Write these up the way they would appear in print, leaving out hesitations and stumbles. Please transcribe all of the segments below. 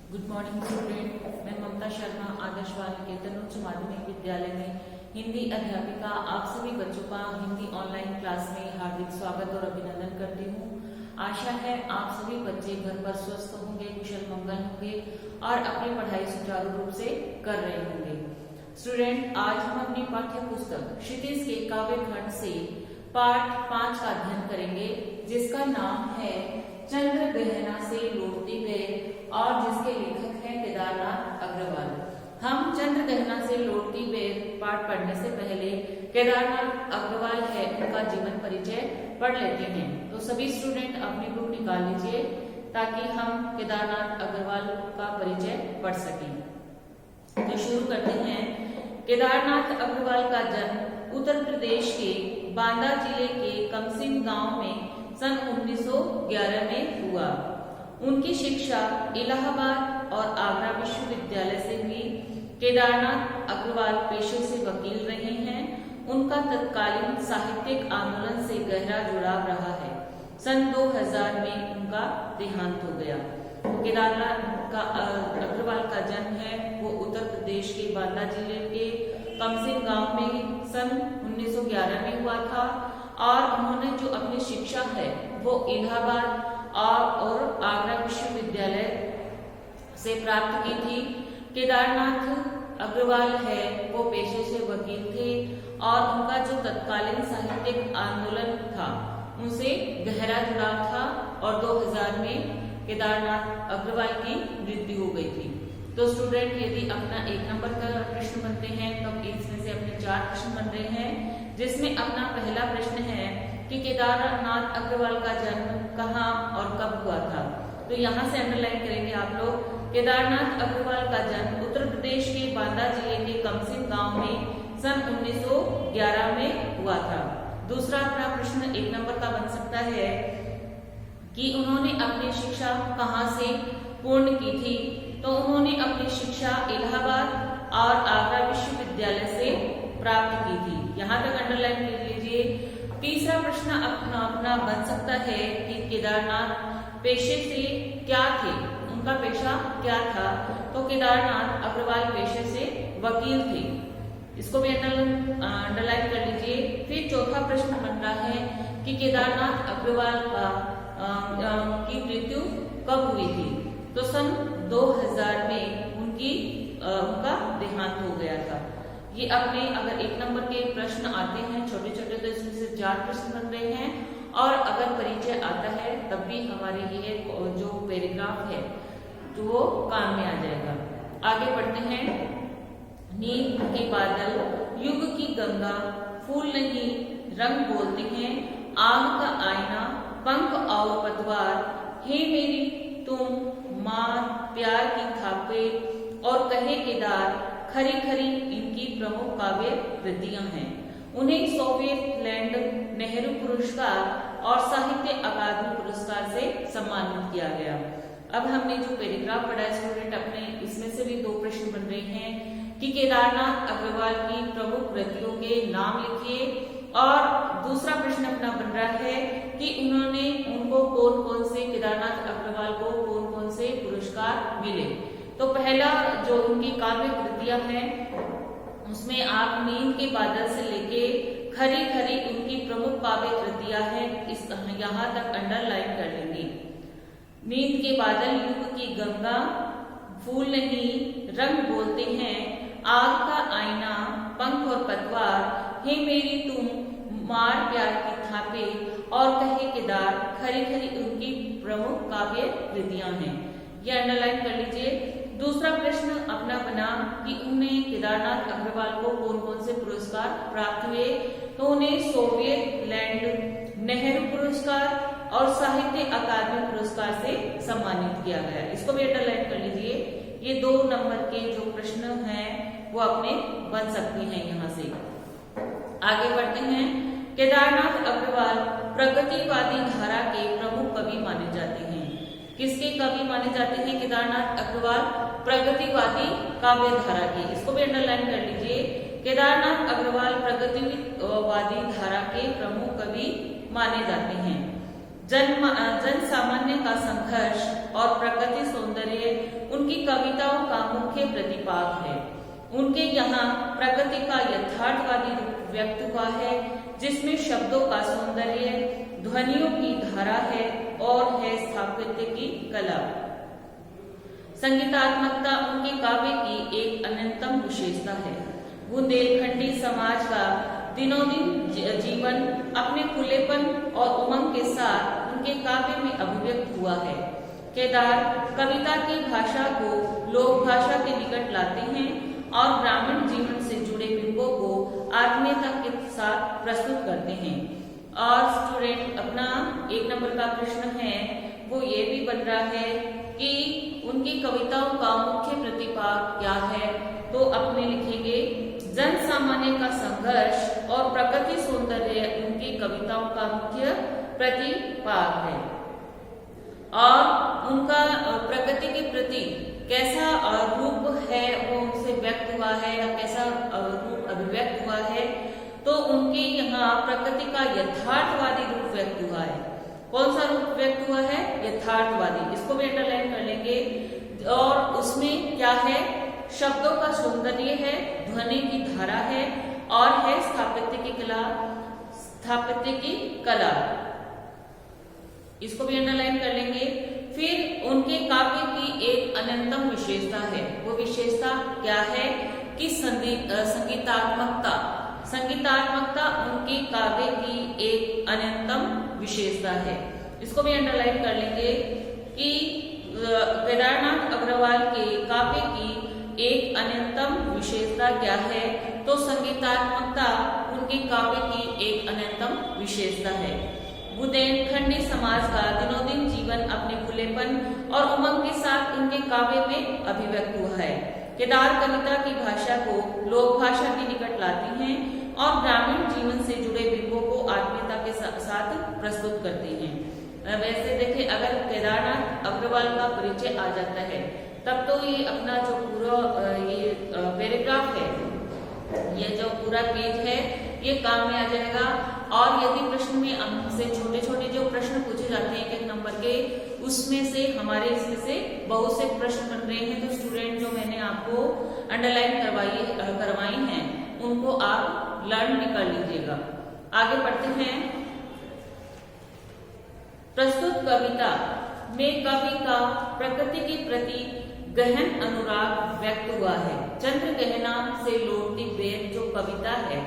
Good morning student. मैं ममता शर्मा आदर्श बालनिकेतन उच्च माध्यमिक विद्यालय में हिंदी अध्यापिका आप सभी बच्चों का हिंदी ऑनलाइन क्लास में हार्दिक स्वागत और अभिनंदन करती हूँ। आशा है आप सभी बच्चे घर पर स्वस्थ होंगे, कुशल मंगल होंगे और अपनी पढ़ाई सुचारू रूप से कर रहे होंगे। स्टूडेंट, आज हम अपनी पाठ्य पुस्तक क्षितिज के काव्य खंड से पाठ 5 का अध्ययन करेंगे, जिसका नाम है चंद्र गहना से लौटती गए और जिसके लेखक हैं केदारनाथ अग्रवाल। हम चंद्र गहना से लौटती गए पाठ पढ़ने से पहले केदारनाथ अग्रवाल है उनका जीवन परिचय पढ़ लेते हैं। तो सभी स्टूडेंट अपनी बुक निकाल लीजिए ताकि हम केदारनाथ अग्रवाल का परिचय पढ़ सकें। तो शुरू करते हैं। केदारनाथ अग्रवाल का जन्म उत्तर प्रदेश के बांदा जिले के कमसिन गांव में सन 1911 में हुआ। उनकी शिक्षा इलाहाबाद और आगरा विश्वविद्यालय से हुई। केदारनाथ अग्रवाल पेशे से वकील रहे हैं। उनका तत्कालीन साहित्यिक आंदोलन से गहरा जुड़ाव रहा है। सन 2000 में उनका देहांत हो गया। केदारनाथ अग्रवाल का जन्म है वो उत्तर प्रदेश के बांदा जिले के कमसिन गांव में सन 1911 में हुआ था और उन्होंने जो अपनी शिक्षा है वो इलाहाबाद और आगरा विश्वविद्यालय से प्राप्त की थी। केदारनाथ अग्रवाल है वो पेशे से वकील थे और उनका जो तत्कालीन साहित्यिक आंदोलन था उनसे गहरा जुड़ाव था और 2000 में केदारनाथ अग्रवाल की मृत्यु हो गई थी। तो स्टूडेंट, यदि अपना 1 नंबर का प्रश्न बनते हैं तो इसमें से अपने 4 प्रश्न बन रहे हैं, जिसमें अपना पहला प्रश्न है कि केदारनाथ अग्रवाल का जन्म कहाँ और कब हुआ था। तो यहाँ से अंडरलाइन करेंगे आप लोग। केदारनाथ अग्रवाल का जन्म उत्तर प्रदेश के बांदा जिले के कमसिन गांव में सन 1911 में हुआ था। दूसरा अपना प्रश्न 1 नंबर का बन सकता है कि उन्होंने अपनी शिक्षा कहाँ से पूर्ण की थी। तो उन्होंने अपनी शिक्षा इलाहाबाद और आगरा विश्वविद्यालय से प्राप्त की थी। यहाँ तक अंडरलाइन कर लीजिए। तीसरा प्रश्न अपना बन सकता है कि केदारनाथ पेशे से क्या थे, उनका पेशा क्या था। तो केदारनाथ अग्रवाल पेशे से वकील थे, इसको भी अंडरलाइन कर लीजिए। फिर चौथा प्रश्न बन रहा है कि केदारनाथ अग्रवाल की मृत्यु कब हुई थी। तो सन 2000 में उनका देहांत हो गया था। ये अपने अगर 1 नंबर के प्रश्न आते हैं छोटे छोटे तो इसमें से 4 प्रश्न बन रहे हैं और अगर परिचय आता है तब भी हमारे ये जो पैराग्राफ है तो वो काम में आ जाएगा। आगे बढ़ते हैं। नींद के बादल, युग की गंगा, फूल नहीं रंग बोलते हैं, आग का आईना, पंख और पतवार, हे मेरी तुम मार प्यार की थापे और कहे केदार, खरी खरी इनकी प्रमुख काव्य कृतियां हैं। उन्हें सोवियत लैंड नेहरू पुरस्कार और साहित्य अकादमी पुरस्कार से सम्मानित किया गया। अब हमने जो पैराग्राफ पढ़ा है स्टूडेंट, अपने इसमें से भी 2 प्रश्न बन रहे हैं कि केदारनाथ अग्रवाल की प्रमुख कृतियों के नाम लिखिए और दूसरा प्रश्न अपना बन रहा है कि उनको कौन कौन से केदारनाथ अग्रवाल को कौन कौन से पुरस्कार मिले। तो पहला जो उनकी काव्य कृतियां हैं उसमें आप नींद के बादल से लेके खरी खरी उनकी प्रमुख काव्य कृतियां हैं, इस यहाँ तक अंडरलाइन कर लेंगे। नींद के बादल, युग की गंगा, फूल नहीं रंग बोलते हैं, आग का आईना, पंख और पतवार, हे मेरी तुम मार प्यार की थापे और कहे केदार, खरी खरी उनकी प्रमुख काव्य कृतियां हैं। ये अंडरलाइन कर लीजिए। दूसरा प्रश्न अपना बना कि उन्हें केदारनाथ अग्रवाल को कौन कौन से पुरस्कार प्राप्त हुए। तो उन्हें सोवियत लैंड नेहरू पुरस्कार और साहित्य अकादमी पुरस्कार से सम्मानित किया गया। इसको भी अंडरलाइन कर लीजिए। ये 2 नंबर के जो प्रश्न हैं वो अपने बन सकते हैं। यहाँ से आगे बढ़ते हैं। केदारनाथ अग्रवाल प्रगतिवादी धारा के प्रमुख कवि माने जाते हैं। किसके कवि माने जाते हैं केदारनाथ अग्रवाल? प्रगतिवादी काव्य धारा के। इसको भी अंडरलाइन कर लीजिए। केदारनाथ अग्रवाल प्रगतिवादी धारा के प्रमुख कवि माने जाते हैं। जन सामान्य का संघर्ष और प्रकृति सौंदर्य उनके उनकी कविताओं का मुख्य प्रतिपाद है। उनके यहाँ प्रकृति का यथार्थवादी रूप व्यक्त हुआ है, जिसमें शब्दों का सौंदर्य, ध्वनियों की धारा है और है स्थापत्य की कला। संगीतात्मकता उनके काव्य की एक अनन्यतम विशेषता है। बुंदेलखंडी समाज का दिनों दिन जीवन अपने खुलेपन और उमंग के साथ उनके काव्य में अभिव्यक्त हुआ है। केदार कविता की भाषा को लोक भाषा के निकट लाते हैं और ग्रामीण जीवन से जुड़े बिंबों को आत्मीयता के साथ प्रस्तुत करते हैं। और स्टूडेंट अपना 1 नंबर का प्रश्न है वो ये भी बन रहा है कि उनकी कविताओं का मुख्य प्रतिपाद क्या है, तो अपने लिखेंगे जन सामान्य का संघर्ष और प्रकृति सौंदर्य उनकी कविताओं का मुख्य प्रतिपाद है। और उनका प्रकृति के प्रति कैसा रूप है वो उनसे व्यक्त हुआ है या कैसा रूप अभिव्यक्त हुआ है, तो उनके यहाँ प्रकृति का यथार्थवादी रूप व्यक्त हुआ है। कौन सा रूप व्यक्त हुआ है? यथार्थवादी। इसको भी अंडरलाइन कर लेंगे। और उसमें क्या है? शब्दों का सौंदर्य है, ध्वनि की धारा है और है स्थापत्य की कला। इसको भी अंडरलाइन कर लेंगे। फिर उनके काव्य की एक अनन्यतम विशेषता है। वो विशेषता क्या है कि संगीतात्मकता उनके काव्य की एक अनन्यतम विशेषता है। इसको भी अंडरलाइन कर लेंगे कि केदारनाथ अग्रवाल के काव्य की एक अनन्यतम विशेषता क्या है, तो संगीतात्मकता उनके काव्य की एक अनन्यतम विशेषता है। बुंदेलखंडी समाज का दिनों दिन जीवन अपने खुलेपन और उमंग के साथ उनके काव्य में अभिव्यक्त हुआ है। केदार कविता की भाषा को लोक भाषा के निकट लाती हैं और ग्रामीण जीवन से जुड़े बिंबों को आत्मीयता के साथ प्रस्तुत करते हैं। वैसे देखें, अगर केदारनाथ अग्रवाल का परिचय आ जाता है तब तो ये अपना जो पूरा ये पैराग्राफ है, ये जो पूरा पेज है, ये काम में आ जाएगा। और यदि प्रश्न में हमसे छोटे छोटे जो प्रश्न पूछे जाते हैं 1 नंबर के, उसमें से हमारे इसमें से बहुत से प्रश्न बन रहे हैं, तो स्टूडेंट जो मैंने आपको अंडरलाइन करवाई हैं उनको आप लर्न भी कर लीजिएगा। आगे बढ़ते हैं। प्रस्तुत कविता में कवि का प्रकृति के प्रति गहन अनुराग व्यक्त हुआ है। चंद्र गहना से लौटती बेर जो कविता है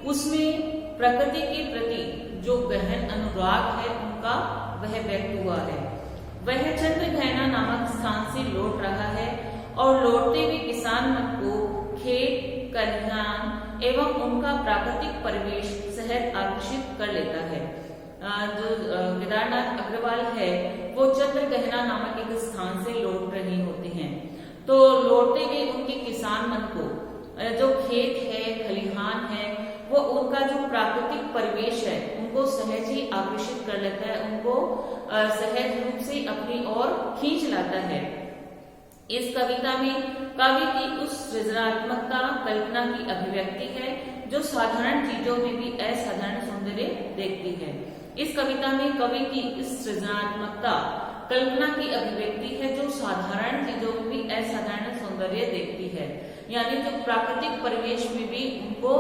उसमें प्रकृति के प्रति जो गहन अनुराग है उनका वह व्यक्त हुआ है। वह चंद्र गहना नामक स्थान से लौट रहा है और लौटते हुए किसान मन को खेत खलिहान एवं उनका प्राकृतिक परिवेश सहज आकर्षित कर लेता है। जो केदारनाथ अग्रवाल है वो चंद्र गहना नामक एक स्थान से लौट रहे होते हैं, तो लौटते हुए उनके किसान मन को जो खेत है, खलिहान है, वो उनका जो प्राकृतिक परिवेश है उनको सहज ही आकर्षित कर लेता है, उनको सहज रूप से अपनी ओर खींच लाता है। इस कविता में कवि की उस सृजनात्मकता कल्पना की अभिव्यक्ति है जो साधारण चीजों में भी असाधारण सौंदर्य देखती है। इस कविता में कवि की इस सृजनात्मकता कल्पना की अभिव्यक्ति है जो साधारण चीजों में भी असाधारण सौंदर्य देखती है। यानी जो प्राकृतिक परिवेश में भी उनको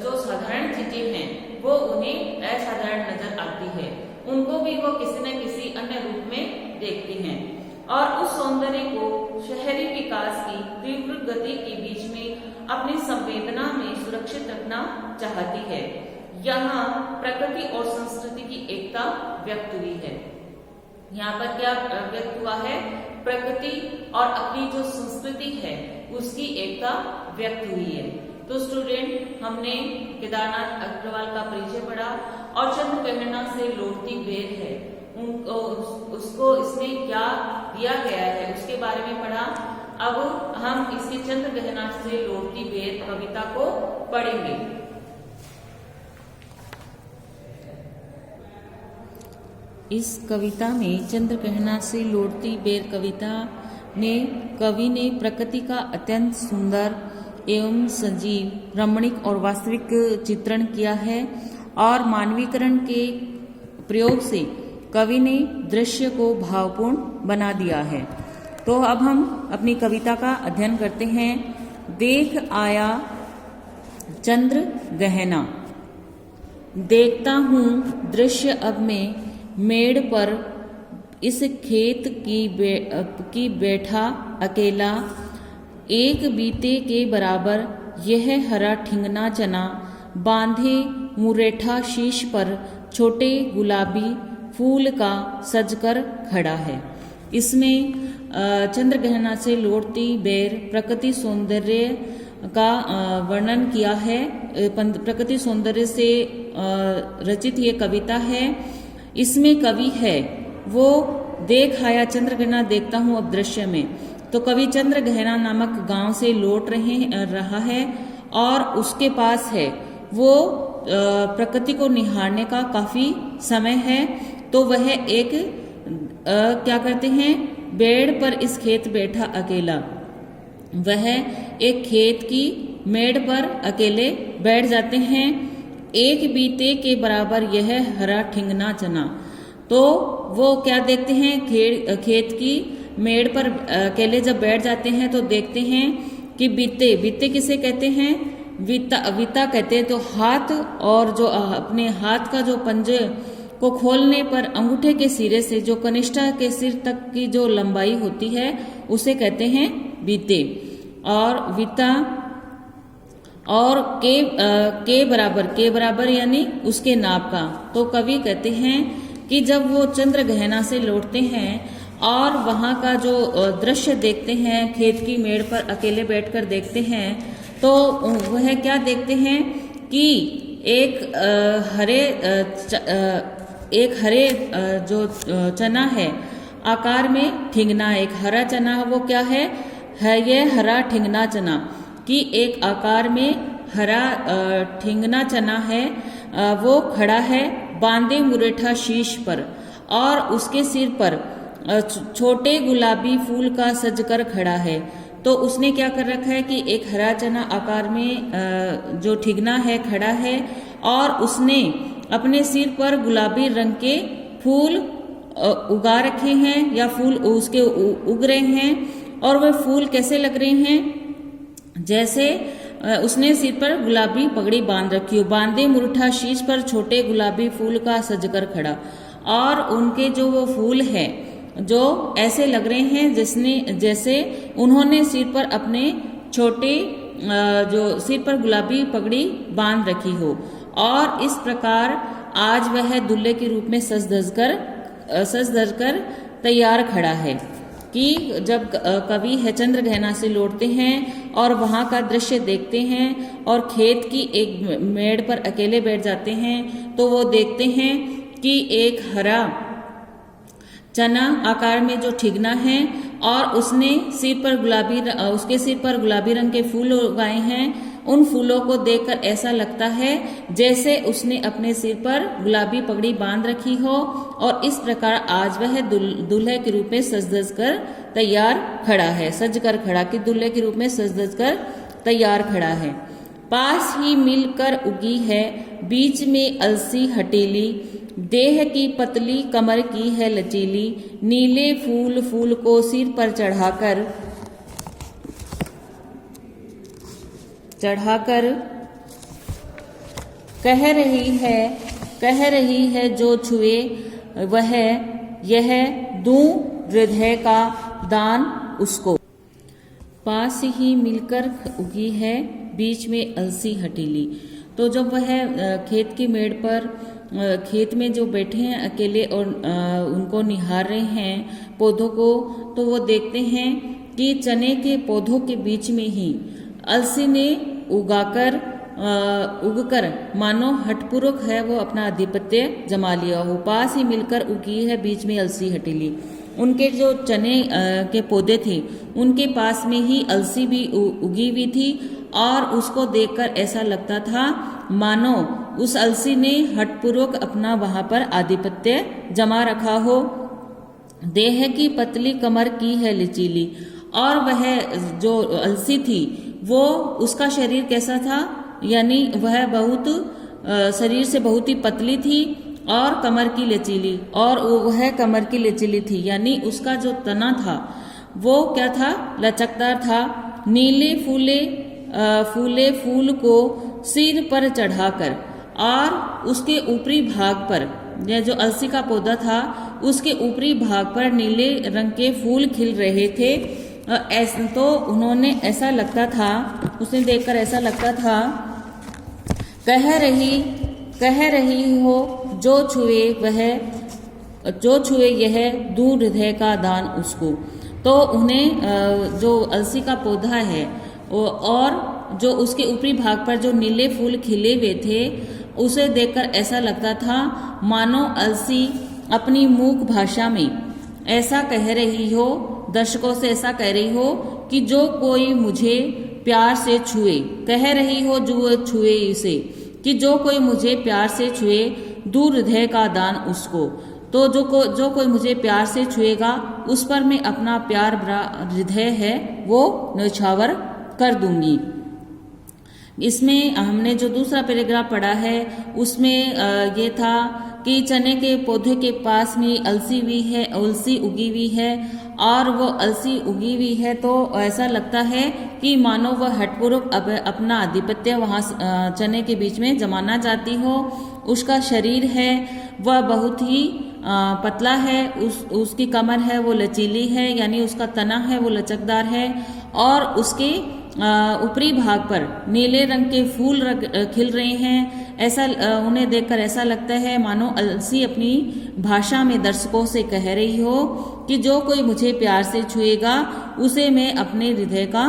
जो साधारण चीजें हैं वो उन्हें असाधारण नजर आती है, उनको भी वो किसी न किसी अन्य रूप में देखती हैं और उस सौंदर्य को शहरी विकास की तीव्र गति के बीच में अपनी संवेदना में सुरक्षित रखना चाहती है। यहाँ प्रकृति और संस्कृति की एकता व्यक्त हुई है। यहाँ पर क्या व्यक्त हुआ है? प्रकृति और अपनी जो संस्कृति है उसकी एकता व्यक्त हुई है। तो स्टूडेंट हमने केदारनाथ अग्रवाल का परिचय पढ़ा और चंद्र गहना से लौटती बेर है उसको इसमें क्या दिया गया है उसके बारे में पढ़ा। अब हम इसके चंद्र गहना से लौटती बेर कविता को पढ़ेंगे। इस कविता में चंद्र गहना से लौटती बेर कविता में कवि ने प्रकृति का अत्यंत सुंदर एवं सजीव, रमणीक और वास्तविक चित्रण किया है और मानवीकरण के प्रयोग से कवि ने दृश्य को भावपूर्ण बना दिया है। तो अब हम अपनी कविता का अध्ययन करते हैं। देख आया चंद्र गहना, देखता हूँ दृश्य अब मैं मेड़ पर इस खेत की बैठा अकेला, एक बीते के बराबर यह हरा ठिंगना चना, बांधे मुरेठा शीश पर छोटे गुलाबी फूल का सजकर खड़ा है। इसमें चंद्रग्रहण से लौटती बेर प्रकृति सौंदर्य का वर्णन किया है। प्रकृति सौंदर्य से रचित ये कविता है। इसमें कवि है वो देख आया चंद्रग्रहण देखता हूँ अब दृश्य में। तो कवि चंद्रग्रहण नामक गांव से लौट रहा है और उसके पास है वो प्रकृति को निहारने का काफी समय है। तो वह एक क्या करते हैं, बेड़ पर इस खेत बैठा अकेला, वह एक खेत की मेड़ पर अकेले बैठ जाते हैं। एक बीते के बराबर यह हरा ठिंगना चना, तो वो क्या देखते हैं, खेत की मेड़ पर अकेले जब बैठ जाते हैं तो देखते हैं कि बीते किसे कहते हैं, विता कहते हैं। तो हाथ और जो अपने हाथ का जो पंजे को खोलने पर अंगूठे के सिरे से जो कनिष्ठा के सिर तक की जो लंबाई होती है उसे कहते हैं बीते। और विता और के बराबर यानी उसके नाप का। तो कवि कहते हैं कि जब वो चंद्रग्रहण से लौटते हैं और वहाँ का जो दृश्य देखते हैं, खेत की मेड़ पर अकेले बैठकर देखते हैं, तो वह क्या देखते हैं कि एक हरे जो चना है आकार में ठिंगना, एक हरा चना वो क्या है ये हरा ठिंगना चना कि एक आकार में हरा ठिंगना चना है, वो खड़ा है बांधे मुरेठा शीश पर और उसके सिर पर छोटे गुलाबी फूल का सजकर खड़ा है। तो उसने क्या कर रखा है कि एक हरा चना आकार में जो ठिंगना है खड़ा है और उसने अपने सिर पर गुलाबी रंग के फूल उगा रखे हैं या फूल उसके उग रहे हैं। और वह फूल कैसे लग रहे हैं, जैसे उसने सिर पर गुलाबी पगड़ी बांध रखी हो, बांधे मुरठा शीश पर छोटे गुलाबी फूल का सजकर खड़ा। और उनके जो वो फूल है जो ऐसे लग रहे हैं जैसे उन्होंने सिर पर अपने छोटे जो सिर पर गुलाबी पगड़ी बांध रखी हो। और इस प्रकार आज वह दूल्हे के रूप में सज धज कर तैयार खड़ा है कि जब कवि है चंद्रग्रहण से लौटते हैं और वहाँ का दृश्य देखते हैं और खेत की एक मेड़ पर अकेले बैठ जाते हैं, तो वो देखते हैं कि एक हरा चना आकार में जो ठिगना है और उसने उसके सिर पर गुलाबी रंग के फूल उगाए हैं। उन फूलों को देखकर ऐसा लगता है जैसे उसने अपने सिर पर गुलाबी पगड़ी बांध रखी हो। और इस प्रकार आज वह दूल्हे के रूप में सज धज कर तैयार खड़ा है, सज कर खड़ा कि दूल्हे के रूप में सज धज कर तैयार खड़ा है। पास ही मिलकर उगी है बीच में अलसी हटेली, देह की पतली कमर की है लचीली, नीले फूल को सिर पर चढ़ाकर कह रही है जो छुए वह यह दूं हृदय का दान उसको। पास ही मिलकर उगी है बीच में अलसी हटीली। तो जब वह खेत की मेड़ पर खेत में जो बैठे हैं अकेले और उनको निहार रहे हैं पौधों को, तो वो देखते हैं कि चने के पौधों के बीच में ही अलसी ने उगकर मानो हठपूर्वक है वो अपना आधिपत्य जमा लिया हो। पास ही मिलकर उगी है बीच में अलसी हटीली। उनके जो चने के पौधे थे उनके पास में ही अलसी भी उगी हुई थी और उसको देखकर ऐसा लगता था मानो उस अलसी ने हठपूर्वक अपना वहां पर आधिपत्य जमा रखा हो। देह की पतली कमर की है लचीली। और वह जो अलसी थी वो उसका शरीर कैसा था, यानी वह बहुत शरीर से बहुत ही पतली थी और कमर की लचीली, और वह कमर की लचीली थी, यानी उसका जो तना था वो क्या था, लचकदार था। नीले फूले फूल को सिर पर चढ़ाकर, और उसके ऊपरी भाग पर, यह जो अलसी का पौधा था उसके ऊपरी भाग पर नीले रंग के फूल खिल रहे थे। तो उन्होंने ऐसा लगता था, उसे देखकर ऐसा लगता था, कह रही हो जो छुए यह दूर हृदय का दान उसको। तो उन्हें जो अलसी का पौधा है और जो उसके ऊपरी भाग पर जो नीले फूल खिले हुए थे, उसे देखकर ऐसा लगता था मानो अलसी अपनी मूक भाषा में ऐसा कह रही हो, दर्शकों से ऐसा कह रही हो कि जो कोई मुझे प्यार से छुए, कह रही हो जो छुए इसे, कि जो कोई मुझे प्यार से छुए दूर हृदय का दान उसको। तो जो कोई मुझे प्यार से छुएगा उस पर मैं अपना प्यार भरा हृदय है वो न्यौछावर कर दूंगी। इसमें हमने जो दूसरा पैराग्राफ पढ़ा है उसमें ये था कि चने के पौधे के पास में अलसी उगी हुई है, और वो अलसी उगी हुई है तो ऐसा लगता है कि मानो वह हठपूर्वक अपना आधिपत्य वहाँ चने के बीच में जमाना चाहती हो। उसका शरीर है वह बहुत ही पतला है, उसकी कमर है वो लचीली है, यानी उसका तना है वो लचकदार है, और उसके ऊपरी भाग पर नीले रंग के फूल खिल रहे हैं। ऐसा उन्हें देखकर ऐसा लगता है मानो अलसी अपनी भाषा में दर्शकों से कह रही हो कि जो कोई मुझे प्यार से छुएगा उसे मैं अपने हृदय का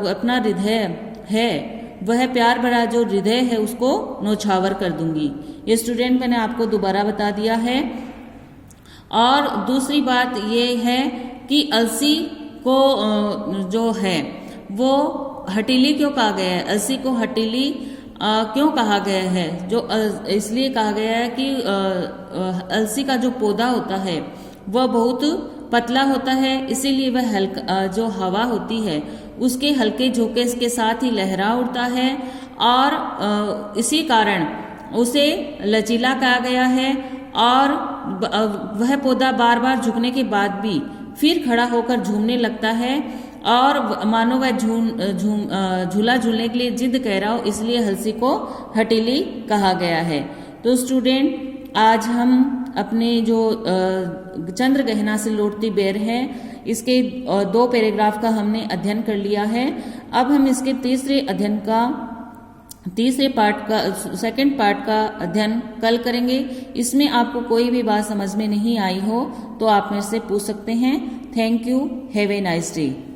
अपना हृदय है वह प्यार भरा जो हृदय है उसको न्यौछावर कर दूंगी। ये स्टूडेंट मैंने आपको दोबारा बता दिया है। और दूसरी बात ये है कि अलसी को जो है वो हटीली क्यों कहा गया है, अलसी को हटीली क्यों कहा गया है? जो इसलिए कहा गया है कि अलसी का जो पौधा होता है वह बहुत पतला होता है, इसीलिए वह हल्का जो हवा होती है उसके हल्के झोंके के साथ ही लहरा उठता है, और इसी कारण उसे लचीला कहा गया है। और वह पौधा बार बार झुकने के बाद भी फिर खड़ा होकर झूमने लगता है, और मानो वह झूला झूलने के लिए जिद कह रहा हो, इसलिए अलसी को हटीली कहा गया है। तो स्टूडेंट, आज हम अपने जो चंद्रगहना से लौटती बेर है इसके 2 पैराग्राफ का हमने अध्ययन कर लिया है। अब हम इसके सेकंड पार्ट का अध्ययन कल करेंगे। इसमें आपको कोई भी बात समझ में नहीं आई हो तो आप मेरे से पूछ सकते हैं। Thank you, have a nice day.